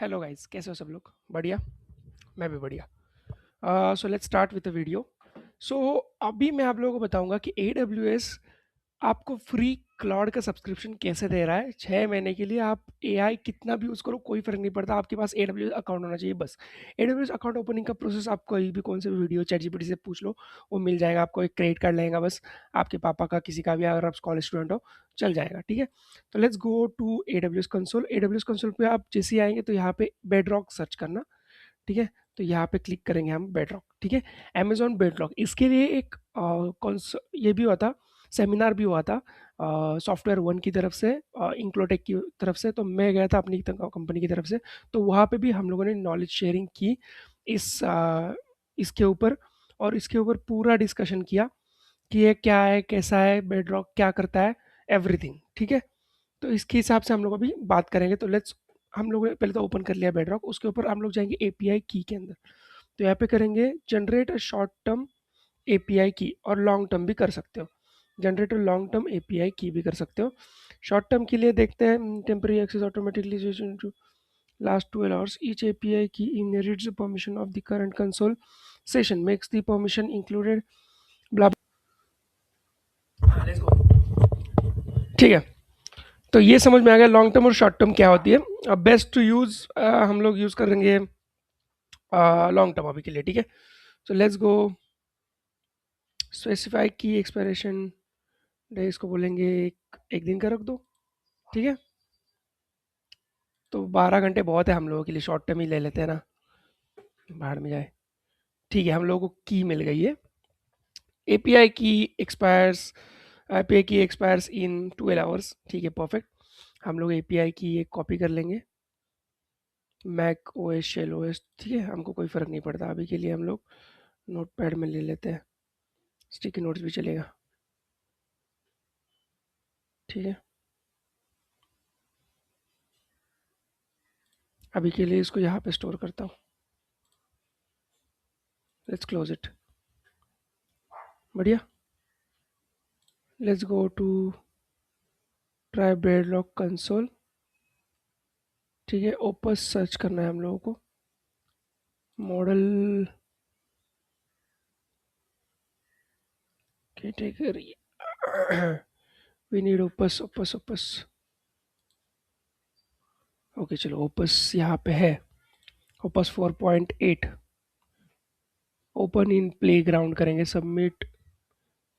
Hello guys, कैसे हो सब लोग? बढ़िया। मैं भी बढ़िया। So let's start with the video. So अभी मैं आप लोगों को बताऊंगा कि AWS आपको फ्री क्लाउड का सब्सक्रिप्शन कैसे दे रहा है 6 महीने के लिए। आप AI कितना भी यूज़ करो, कोई फ़र्क नहीं पड़ता, आपके पास AWS अकाउंट होना चाहिए बस। AWS अकाउंट ओपनिंग का प्रोसेस आप कोई भी कौन से भी वीडियो चैट जीपीटी से पूछ लो, वो मिल जाएगा आपको। एक क्रेडिट कार्ड लगेगा बस, आपके पापा का, किसी का भी, अगर आप कॉलेज स्टूडेंट हो, चल जाएगा। ठीक है, तो let's go to AWS console. AWS console पे आप जैसे ही आएंगे तो यहाँ पे बेडरॉक सर्च करना। ठीक है, तो यहाँ पे क्लिक करेंगे हम बेडरॉक। ठीक है, अमेजॉन बेडरॉक, इसके लिए एक ये भी हुआ था, सेमिनार भी हुआ था सॉफ्टवेयर वन की तरफ से, इंक्लोटेक की तरफ से। तो मैं गया था अपनी कंपनी की तरफ से, तो वहाँ पे भी हम लोगों ने नॉलेज शेयरिंग की इसके ऊपर, और इसके ऊपर पूरा डिस्कशन किया कि ये क्या है, कैसा है, बेडरॉक क्या करता है, एवरीथिंग। ठीक है, तो इसके हिसाब से हम लोग अभी बात करेंगे। तो लेट्स, हम लोगों ने पहले तो ओपन कर लिया बेडरॉक, उसके ऊपर हम लोग जाएंगे एपीआई की के अंदर। तो यहाँ पे करेंगे generate a short term API की, और लॉन्ग टर्म भी कर सकते हो। Generate a long term API की भी कर सकते हो। शॉर्ट टर्म के लिए देखते हैं, temporary access automatically to last 12 hours each API key inherits the permission of the current console session makes the permission included blah blah। Let's go। ठीक है, तो ये समझ में आ गया लॉन्ग टर्म और शॉर्ट टर्म क्या होती है। अब बेस्ट टू यूज हम लोग यूज करेंगे लॉन्ग टर्म अभी के लिए। ठीक है, सो लेट्स गो। स्पेसिफाई की एक्सपायरेशन डे, इसको बोलेंगे एक दिन का रख दो। ठीक है, तो 12 घंटे बहुत है हम लोगों के लिए, शॉर्ट टर्म ही ले लेते हैं ना, बाहर में जाए। ठीक है, हम लोगों को की मिल गई है। एपीआई की एक्सपायर्स एपीआई की एक्सपायर्स इन 12 hours। ठीक है, परफेक्ट। हम लोग एपीआई की एक कॉपी कर लेंगे, मैक ओएस, शेल ओएस। ठीक है, हमको कोई फ़र्क नहीं पड़ता, अभी के लिए हम लोग नोट पैड में ले लेते हैं, स्टिकी नोट्स भी चलेगा। ठीक है, अभी के लिए इसको यहाँ पे स्टोर करता हूँ। Let's close it. बढ़िया। Let's go to try Bedrock console. ठीक है, ओपस सर्च करना है हम लोगों को, model category. We need Opus Opus Opus. Okay चलो, ओपस यहाँ पे है, Opus 4.8। Open in playground करेंगे, submit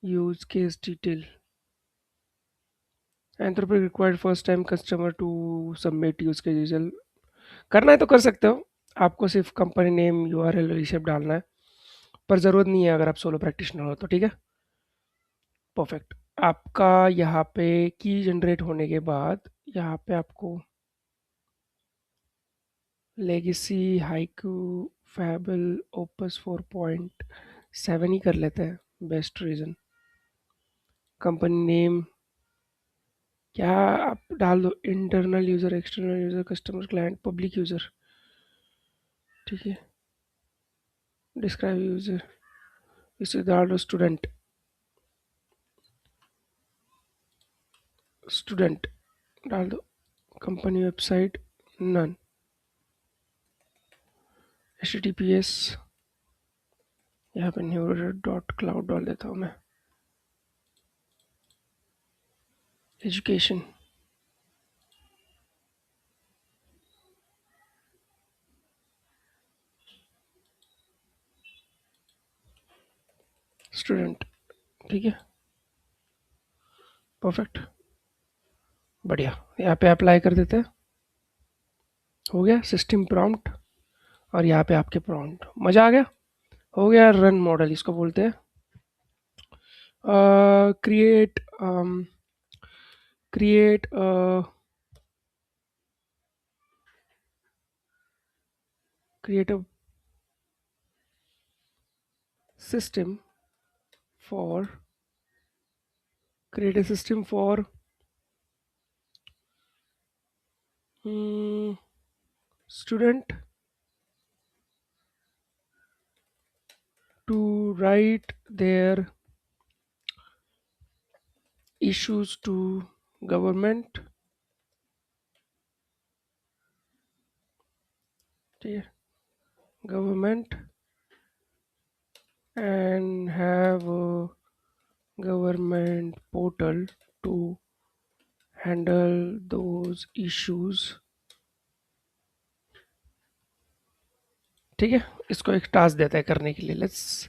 use case detail, Anthropic required first time customer to submit use case detail. करना है तो कर सकते हो, आपको सिर्फ कंपनी नेम, यूआरएल, रिसेप्ट डालना है, पर ज़रूरत नहीं है अगर आप सोलो प्रैक्टिशनर हो तो। ठीक है, परफेक्ट। आपका यहाँ पे की जनरेट होने के बाद यहाँ पे आपको लेगेसी, हाइकू, फैबल, ओपस 4.7 ही कर लेते हैं, बेस्ट रीज़न। कंपनी नेम क्या आप डाल दो, internal user, external user, customer, client, public user. ठीक है, डिस्क्राइब यूज़र, इसे डाल दो स्टूडेंट, स्टूडेंट डाल दो। Company website none, H T T P S, यहाँ पे न्यूरो.क्लाउड डाल देता हूँ मैं। Education, student. ठीक है, परफेक्ट, बढ़िया। यहाँ पे अप्लाई कर देते हैं, हो गया सिस्टम प्रॉम्प्ट, और यहाँ पे आपके प्रॉम्प्ट, मज़ा आ गया। हो गया रन मॉडल, इसको बोलते हैं create create create a system for create a system for student to write their issues to government ठीक है, government and have a government portal to handle those issues। ठीक है, इसको एक टास्क देता है करने के लिए। Let's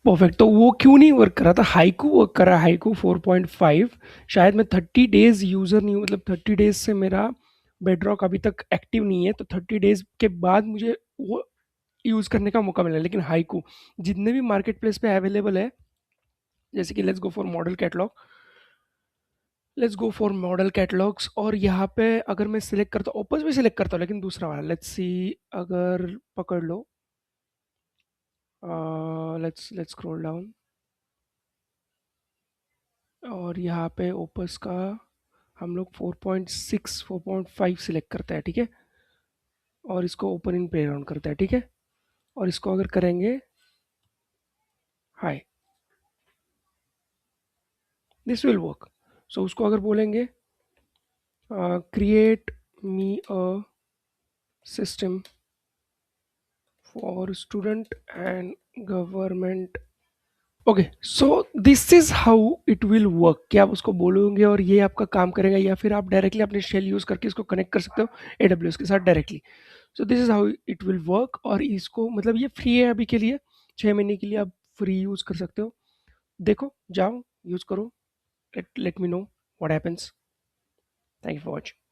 perfect. तो वो क्यों नहीं वर्क कर रहा था? हाइकू वर्क कर रहा है, हाइकू 4.5। शायद मैं 30 डेज यूज़र नहीं हूँ, मतलब 30 डेज से मेरा बेडरॉक अभी तक एक्टिव नहीं है, तो 30 डेज के बाद मुझे वो यूज़ करने का मौका मिला। लेकिन हाइकू जितने भी मार्केट प्लेस पे अवेलेबल है, जैसे कि let's go for model catalogue, let's go for model catalogues, और यहाँ पे अगर मैं सिलेक्ट करता हूँ, ओपस भी सिलेक्ट करता हूँ, लेकिन दूसरा वाला लेट्स सी, अगर पकड़ लो, लेट्स लेट्स स्क्रॉल डाउन, और यहाँ पे ओपस का हम लोग 4.6 4.5 सिलेक्ट करते हैं, ठीक है, और इसको ओपन इन प्ले राउंड करते हैं, ठीक है, और इसको अगर करेंगे हाय, दिस विल वर्क। सो उसको अगर बोलेंगे create me a system for student and government. Okay, so this is how it will work, कि आप उसको बोलोगे और ये आपका काम करेगा, या फिर आप डायरेक्टली अपने शेल यूज करके इसको कनेक्ट कर सकते हो AWS के साथ directly. So this is how it will work, और इसको मतलब ये फ्री है अभी के लिए, 6 महीने के लिए आप फ्री यूज कर सकते हो। देखो, जाओ यूज करो, let me know what happens. Thank you for watching.